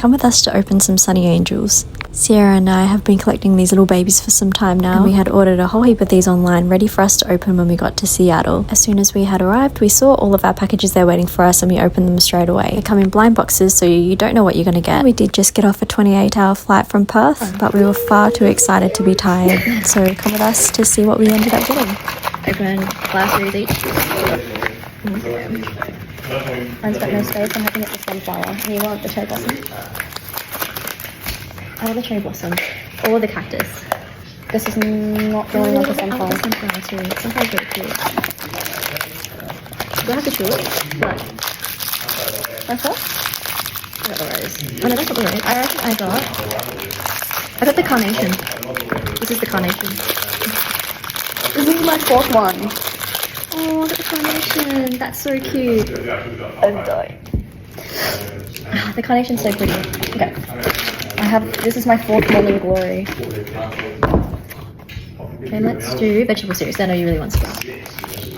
come with us to open some Sunny Angels. Sierra and I have been collecting these little babies for some time now, and we had ordered a whole heap of these online ready for us to open when we got to Seattle. As soon as we had arrived, we saw all of our packages there waiting for us and we opened them straight away. They come in blind boxes, so you don't know what you're going to get. We did just get off a 28-hour flight from Perth, but we were far too excited to be tired, so come with us to see what we ended up getting. Open glass series each. Mine's got no space. I'm hoping it's the sunflower. And you want the cherry blossom? I want the cherry blossom. Or the cactus. This is not the only one for sunflower. I want the sunflower too. Sunflower's really cute. Do I have the tulip? What? What's that? I got the rose. Oh no, that's not the rose. I reckon I got the carnation. This is the carnation. This is my fourth one. Oh, I got the carnation. That's so cute. I'm dying. The carnation's so pretty. Okay. This is my fourth morning glory. Okay, let's do vegetable series. I know you really want sprout.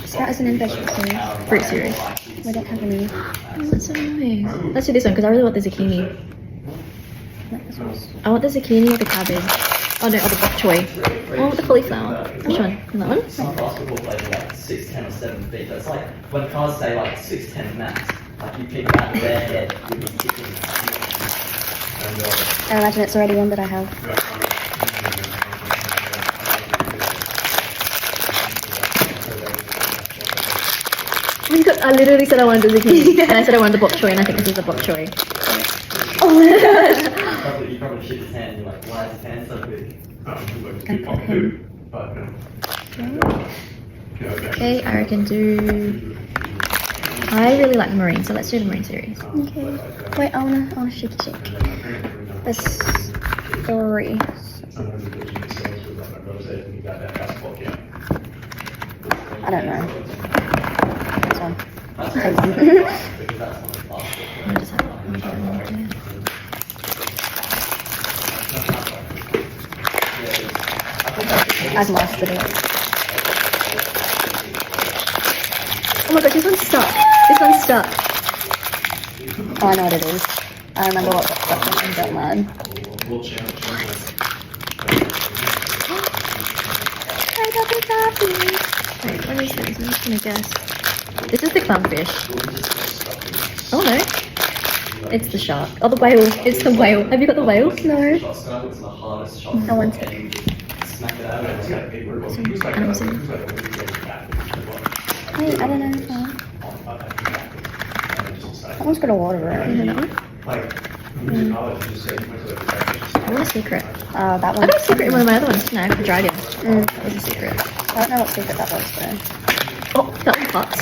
Sprout isn't in vegetable series. Fruit series. We don't have any. Oh, that's so annoying. Let's do this one because I really want the zucchini. I want the zucchini or the cabbage. Oh no, or the bok choy. I want the cauliflower. Which one? That one? Some basketball players are like 6'10" or 7 feet. That's like when cars say like 6'10" max. Like you pick that their head, you'll be kicking. I imagine it's already one that I have. I literally said I wanted the zucchini. And I said I wanted the bok choy, and I think this is the bok choy. Oh You probably shit his hand and you're like, why is his hand so big? Okay, I reckon do... I really like the marine, so let's do the marine series. Okay. Wait, I wanna shake. There's 3. I don't know. This one. Take one. I just have one. I've mastered it. Oh my gosh, this one's stuck. This one's stuck. Oh, I know what it is. I remember what one ends up mine. I got the coffee. Wait, what is this? I'm just gonna guess. This is the clownfish. Oh no. It's the shark. Oh, the whale. It's the whale. Have you got the whale? No. I want it. Wait, I don't know if that one's got a water in it. That one? I want a secret. That I one. got a secret in one of my other ones, didn't I? The dragon. That was a secret. I don't know what secret that was though. Oh, that one pops.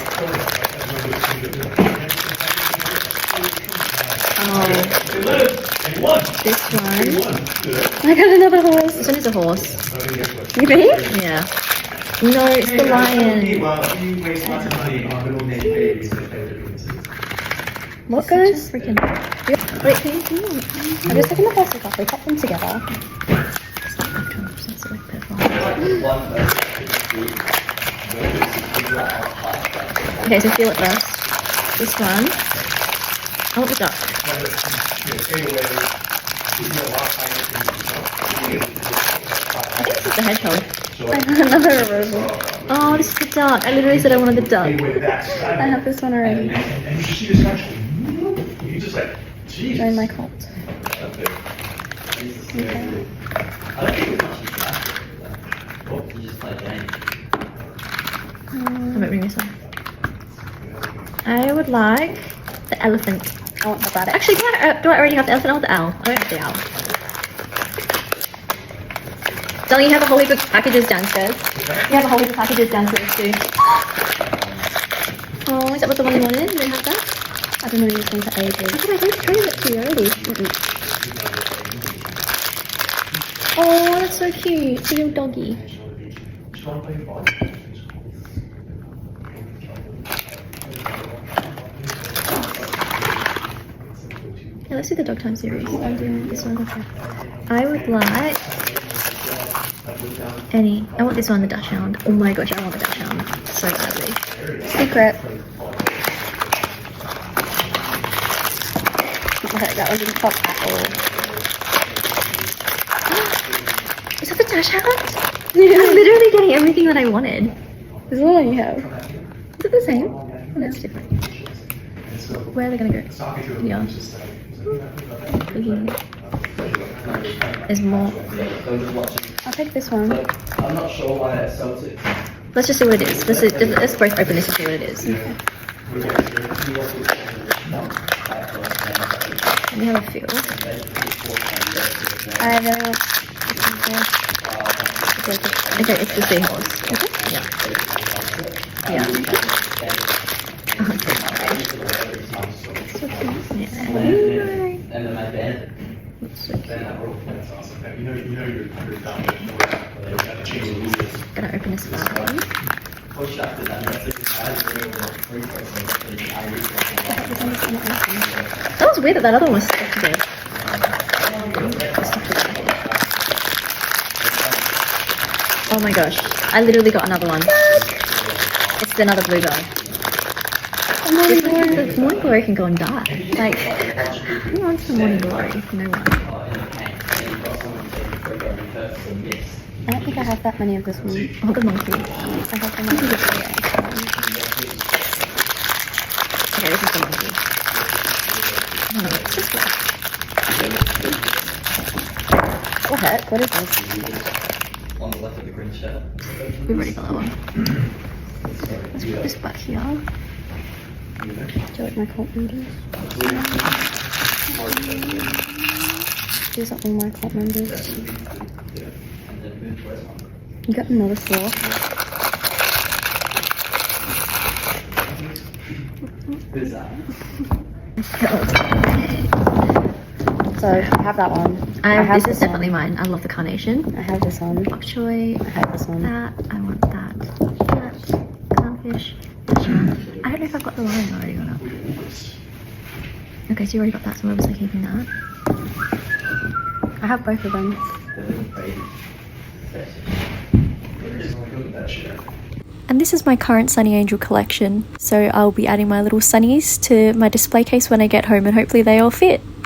Oh. This one. I got another horse. This one is a horse. You think? Yeah. No, it's the lion. What goes? Freaking. Wait, can you see? I'm just taking the plastic off. We pop them together. Okay, so feel it first. This one. I want the duck. I think this is the hedgehog. I got another rosy. Oh, this is the duck. I literally said I wanted the duck. I have this one already. Join my cult. Okay. I'm opening this one. I would like the elephant. I want the rabbit. Actually, do I already have the elephant? I want the owl. I don't have the owl. Darling, you have a whole heap of packages downstairs. You have a whole heap of packages downstairs too. Oh, is that what the one you wanted? You didn't have that? I don't know these things for ages. I thought I traded it to you already. Oh, that's so cute. It's a little doggy. Yeah, let's do the dog time series. I'm doing this one. Okay. I would like any. I want this one, the Dutch Hound. Oh my gosh, I want the Dutch Hound so badly. Secret. Okay, that one didn't pop back. Is that the dash hat? I'm literally getting everything that I wanted. This is the one you have. Is it the same? Oh, that's different. Where are they gonna go? Yeah. There's more. I'll take this one. I'm not sure why I sold it. Let's just see what it is. Let's both open this and see what it is. Let me have a feel. I don't. Okay, it's the seahorse. Okay. Yeah. Yeah. So cute. And then my band. So cute. Gonna open this that one. That was weird that other one was stuck together. Oh my gosh, I literally got another one. It's another blue guy. The morning glory can go and die. Like, who wants the morning glory? No one. I don't think I have that many of this one. Oh, the monkey. I have the monkey. Okay, this is the monkey. Oh, it's this one. What heck? What is this? On the left of the green shirt. We've already got that one. Let's put this back here. Do you like my cult members? These are all my cult members. You got another floor. Who's that? So I have that one. This is definitely mine. I love the carnation. I have this one. Bok choy. I have this one. That. I want that. That. Clownfish. I don't know if I've got the lion already or not. Okay, so you already got that, so where was I keeping that? I have both of them. And this is my current Sunny Angel collection. So I'll be adding my little sunnies to my display case when I get home and hopefully they all fit.